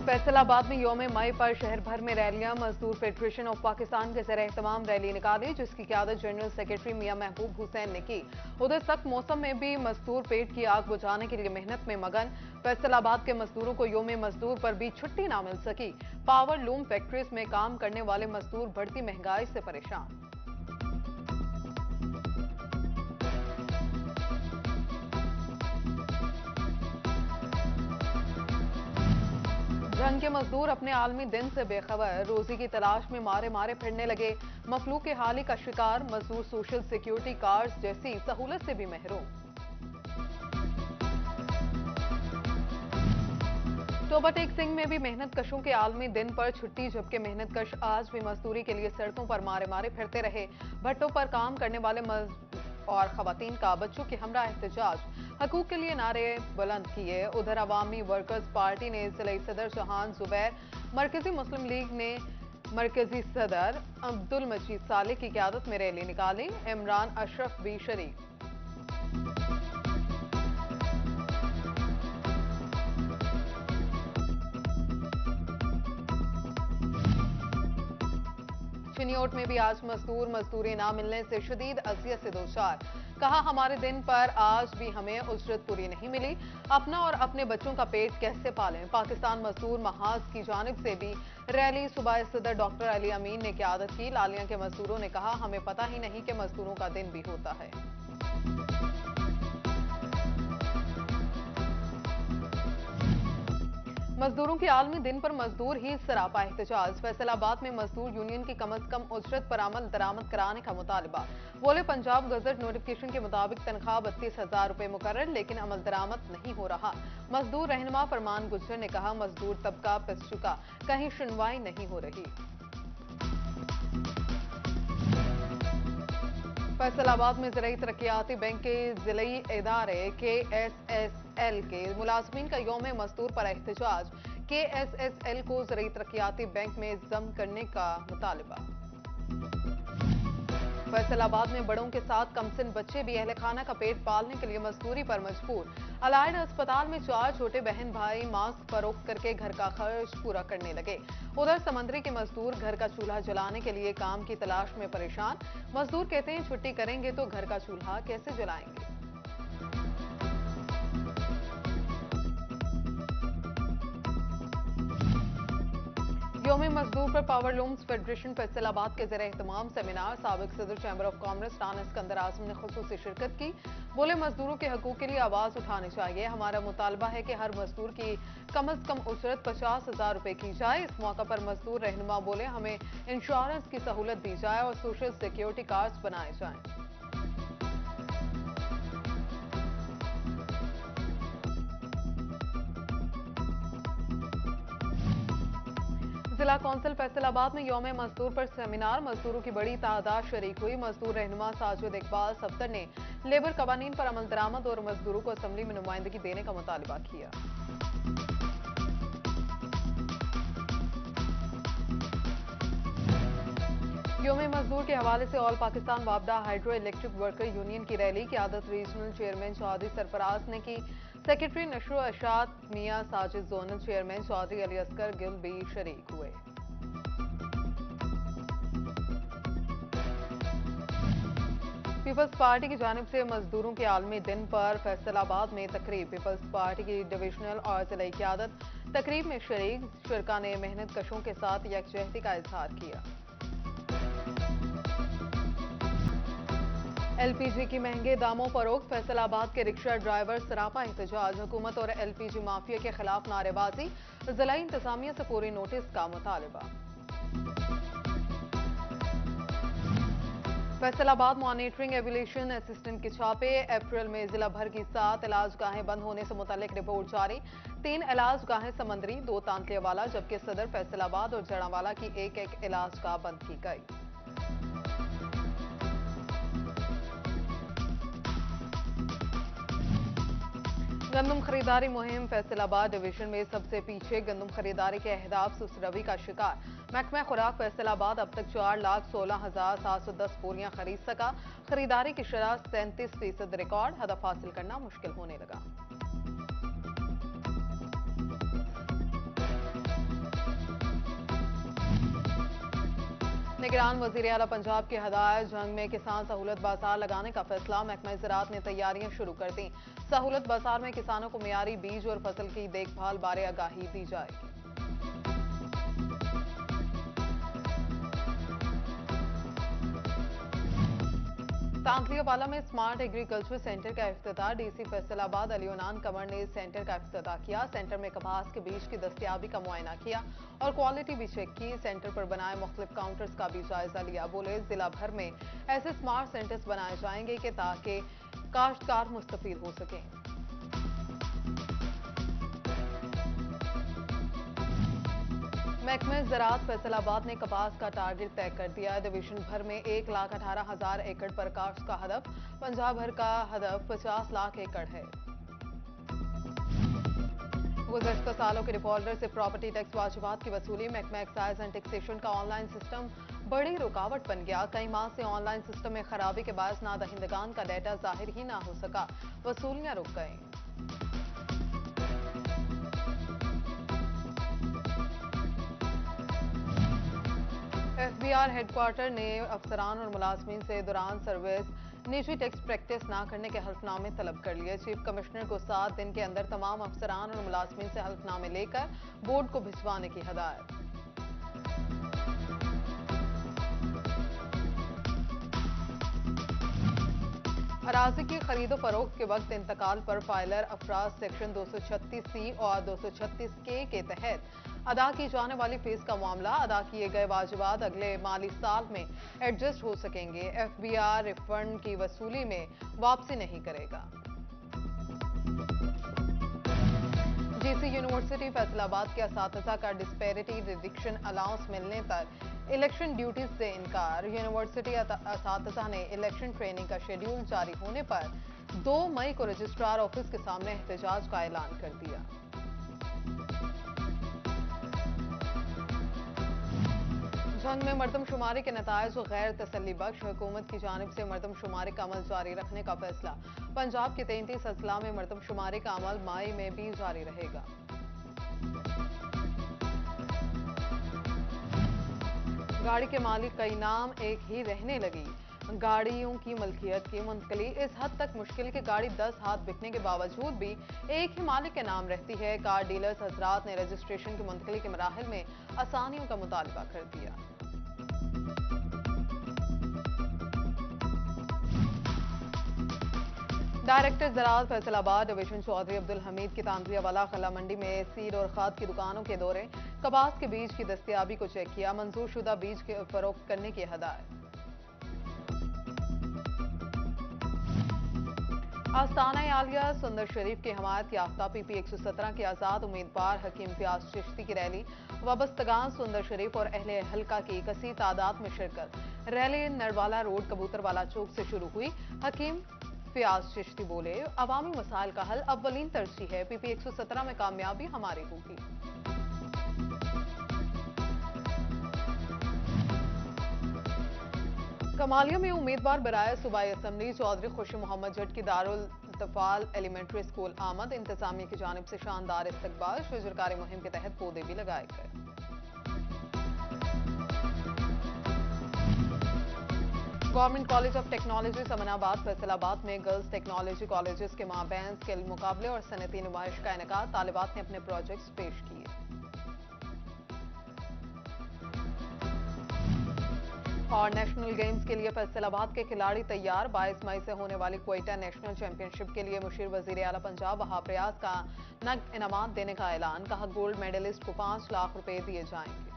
फैसलाबाद में यौम मई पर शहर भर में रैलियां। मजदूर फेडरेशन ऑफ पाकिस्तान के ज़रिए तमाम रैली निकाली, जिसकी क़यादत जनरल सेक्रेटरी मियां महबूब हुसैन ने की। उधर सख्त मौसम में भी मजदूर पेट की आग बुझाने के लिए मेहनत में मगन। फैसलाबाद के मजदूरों को यौम मजदूर पर भी छुट्टी न मिल सकी। पावर लूम फैक्ट्रीज में काम करने वाले मजदूर बढ़ती महंगाई से परेशान। झंग के मजदूर अपने आलमी दिन से बेखबर, रोजी की तलाश में मारे मारे फिरने लगे। मफलू के हाली का शिकार मजदूर सोशल सिक्योरिटी कार्ड जैसी सहूलत से भी महरूम। टोबा टेक सिंह में भी मेहनत कशों के आलमी दिन पर छुट्टी, जबकि मेहनत कश आज भी मजदूरी के लिए सड़कों पर मारे मारे फिरते रहे। भट्टों पर काम करने वाले और खवातीन का बच्चों के हमरा एहतजाज, हकूक के लिए नारे बुलंद किए। उधर अवामी वर्कर्स पार्टी ने जिला सदर जहान जुबैर, मरकजी मुस्लिम लीग ने मरकजी सदर अब्दुल मजीद साले की क़यादत में रैली निकाली। इमरान अशरफ भी शरीक। चिनियोट में भी आज मजदूर मजदूरी ना मिलने से शदीद अजियत से दो चार। कहा, हमारे दिन पर आज भी हमें उजरत पूरी नहीं मिली, अपना और अपने बच्चों का पेट कैसे पालें। पाकिस्तान मजदूर महाज की जानिब से भी रैली। सूबाई सदर डॉक्टर अली अमीन ने क़यादत की। लालियां के मजदूरों ने कहा, हमें पता ही नहीं कि मजदूरों का दिन भी होता है। मजदूरों के आलमी दिन पर मजदूर ही सरापा एहतजाज। फैसलाबाद में मजदूर यूनियन की कम अज कम उजरत पर अमल दरामद कराने का मुतालबा। बोले, पंजाब गजट नोटिफिकेशन के मुताबिक तनख्वाह 32,000 रुपए मुकर्रर, लेकिन अमल दरामद नहीं हो रहा। मजदूर रहनुमा फरमान गुज्जर ने कहा, मजदूर तबका पिस चुका, कहीं सुनवाई नहीं हो रही। फैसलाबाद में ज़राई तरक्याती बैंक के ज़िलई इदारे KSSL के मुलाजमीन का यौम मजदूर पर एहतजाज। KSSL को ज़राई तरक्याती बैंक में जम करने का मुतालबा। फैसलाबाद में बड़ों के साथ कमसिन बच्चे भी अहल खाना का पेट पालने के लिए मजदूरी पर मजबूर। अलायड अस्पताल में 4 छोटे बहन भाई मास्क फरोख्त करके घर का खर्च पूरा करने लगे। उधर समंदरी के मजदूर घर का चूल्हा जलाने के लिए काम की तलाश में परेशान। मजदूर कहते हैं, छुट्टी करेंगे तो घर का चूल्हा कैसे जलाएंगे। यौम मजदूर पर पावर लूम्स फेडरेशन फैसलाबाद के ज़रिए एहतमाम सेमिनार। साबिक सदर chamber of commerce Rana Sikandar Azam ने खुसूसी शिरकत की। बोले, मजदूरों के हकूक के लिए आवाज उठानी चाहिए। हमारा मुतालबा है कि हर मजदूर की कम अज कम उजरत 50,000 रुपए की जाए। इस मौका पर मजदूर रहनुमा बोले, हमें इंश्योरेंस की सहूलत दी जाए और सोशल सिक्योरिटी कार्ड बनाए जाएं। जिला कौंसिल फैसलाबाद में यौम मजदूर पर सेमिनार। मजदूरों की बड़ी तादाद शरीक हुई। मजदूर रहनुमा साजिद इकबाल सफ्तर ने लेबर कवानीन पर अमल दरामद और मजदूरों को असम्बली में नुमाइंदगी देने का मुतालबा किया। यौम मजदूर के हवाले से ऑल पाकिस्तान वापडा हाइड्रो इलेक्ट्रिक वर्कर यूनियन की रैली। क़यादत रीजनल चेयरमैन चौधरी सरफराज ने की। सेक्रेटरी नशरो अशात मियां साजिद, जोनल चेयरमैन चौधरी अली असगर गिल भी शरीक हुए। पीपल्स पार्टी की जानिब से मजदूरों के आलमी दिन पर फैसलाबाद में तकरीब। पीपल्स पार्टी की डिविजनल और जिला क़यादत तकरीब में शरीक। शुरका ने मेहनत कशों के साथ यकजहती का इजहार किया। LPG की महंगे दामों फरोख्त। फैसलाबाद के रिक्शा ड्राइवर सरापा एहतजाज। हुकूमत और LPG माफिया के खिलाफ नारेबाजी। जिला इंतजामिया से पूरी नोटिस का मुतालबा। फैसलाबाद मॉनिटरिंग एविलेशन असिस्टेंट के छापे। अप्रैल में जिला भर की 7 इलाज गाहें बंद होने से मुतालिक रिपोर्ट जारी। 3 इलाज गाहें समंदरी, 2 तांतलिया वाला, जबकि सदर फैसलाबाद और जड़ावाला की एक इलाज गाह बंद की गई। गंदम खरीदारी मुहिम। फैसलाबाद डिवीजन में सबसे पीछे गंदम खरीदारी के अहदाफ सुसरवी का शिकार। महकमा खुराक फैसलाबाद अब तक 4,16,710 बोरियां खरीद सका। खरीदारी की शरह 37% रिकॉर्ड। हदफ हासिल करना मुश्किल होने लगा। निगरान वजीर आला पंजाब की हदायत, जंग में किसान सहूलत बाजार लगाने का फैसला। महकमा ज़राअत ने तैयारियां शुरू कर दी। सहूलत बाजार में किसानों को मियारी बीज और फसल की देखभाल बारे आगाही दी जाएगी। तांतलियावाला में स्मार्ट एग्रीकल्चर सेंटर का इफ्तिताह। डीसी फैसलाबाद अलीनान कंवर ने सेंटर का इफ्तिताह किया। सेंटर में कपास के बीज की दस्तयाबी का मुआयना किया और क्वालिटी भी चेक की। सेंटर पर बनाए मुख्तलिफ काउंटर्स का भी जायजा लिया। बोले, जिला भर में ऐसे स्मार्ट सेंटर्स बनाए जाएंगे कि ताकि काश्तकार मुस्तफीद हो सकें। महकमा ज़राअत फैसलाबाद ने कपास का टारगेट तय कर दिया। डिवीजन भर में 1,18,000 एकड़ पर काश्त का हदफ। पंजाब भर का हदफ 50 लाख एकड़ है। गुज़श्ता सालों के डिफॉल्टर से प्रॉपर्टी टैक्स वाजिबात की वसूली। महकमा एक्साइज एंड टैक्सेशन का ऑनलाइन सिस्टम बड़ी रुकावट बन गया। कई माह से ऑनलाइन सिस्टम में खराबी के बायस नादहिंदगान का डाटा जाहिर ही ना हो सका। वसूलियां रुक गईं। FBR हेडक्वार्टर ने अफसरान और मुलाजमीन से दौरान सर्विस निजी टैक्स प्रैक्टिस ना करने के हल्फनामे तलब कर लिए। चीफ कमिश्नर को 7 दिन के अंदर तमाम अफसरान और मुलाजमीन से हल्फनामे लेकर बोर्ड को भिजवाने की हदायत। अराजी की खरीदो फरोख्त के वक्त इंतकाल पर फाइलर अफराज सेक्शन 236C और 236K के तहत अदा की जाने वाली फीस का मामला। अदा किए गए वाजिबात अगले माली साल में एडजस्ट हो सकेंगे। FBR रिफंड की वसूली में वापसी नहीं करेगा। GC यूनिवर्सिटी फैसलाबाद के असातिज़ा का डिस्पैरिटी रिडक्शन अलाउंस मिलने पर इलेक्शन ड्यूटीज से इनकार। यूनिवर्सिटी असातिज़ा ने इलेक्शन ट्रेनिंग का शेड्यूल जारी होने पर 2 मई को रजिस्ट्रार ऑफिस के सामने एहतजाज का ऐलान कर दिया। जंग में मरदमशुमारी के नतायज गैर तसल्ली बख्श। हुकूमत की जानिब से मरदमशुमारी का अमल जारी रखने का फैसला। पंजाब के 33 अजला में मरदमशुमारी का अमल मई में भी जारी रहेगा। गाड़ी के मालिक का इनाम एक ही रहने लगी। गाड़ियों की मलकियत की मुंतकली इस हद तक मुश्किल कि गाड़ी 10 हाथ बिकने के बावजूद भी एक ही मालिक के नाम रहती है। कार डीलर्स हजरात ने रजिस्ट्रेशन की मुंतकली के मराहल में आसानियों का मुतालबा कर दिया। डायरेक्टर ज़राअत फैसलाबाद डिवीजन चौधरी अब्दुल हमीद की तांतलियावाला खला मंडी में सीड और खाद की दुकानों के दौरे। कपास के बीज की दस्तयाबी को चेक किया। मंजूर शुदा बीज के फरोख्त करने की हदायत। आस्ताना आलिया सुंदर शरीफ की हमायत याफ्ता PP 117 के आज़ाद उम्मीदवार हकीम फ़ियाज़ चिश्ती की रैली। वाबस्तगान सुंदर शरीफ और अहले हल्का की कसी तादाद में शिरकत। रैली नरवाला रोड कबूतरवाला चौक से शुरू हुई। हकीम फ़ियाज़ चिश्ती बोले, अवामी मसाइल का हल अव्वलीन तरजीह है। PP 117 में कामयाबी हमारी होगी। कमालिया में उम्मीदवार बराए सूबाई असम्बली चौधरी खुशी मोहम्मद जट की दारुल तफाल एलिमेंट्री स्कूल आमद। इंतजामिया की जानिब से शानदार इस्तकबाल। शजरकारी मुहिम के तहत पौधे भी लगाए गए। Government college of technology Samanabad Faisalabad में गर्ल्स टेक्नोलॉजी कॉलेजेस के माबैन स्किल मुकाबले और सनती नुमाइश का इनेकाद। तालिबात ने अपने प्रोजेक्ट्स पेश किए। और नेशनल गेम्स के लिए फैसलाबाद के खिलाड़ी तैयार। 22 मई से होने वाली क्वेटा नेशनल चैंपियनशिप के लिए मुशीर वजीर आला पंजाब वहाब रियाज का नकद इनामात देने का ऐलान। कहा, गोल्ड मेडलिस्ट को 5 लाख रुपए दिए जाएंगे।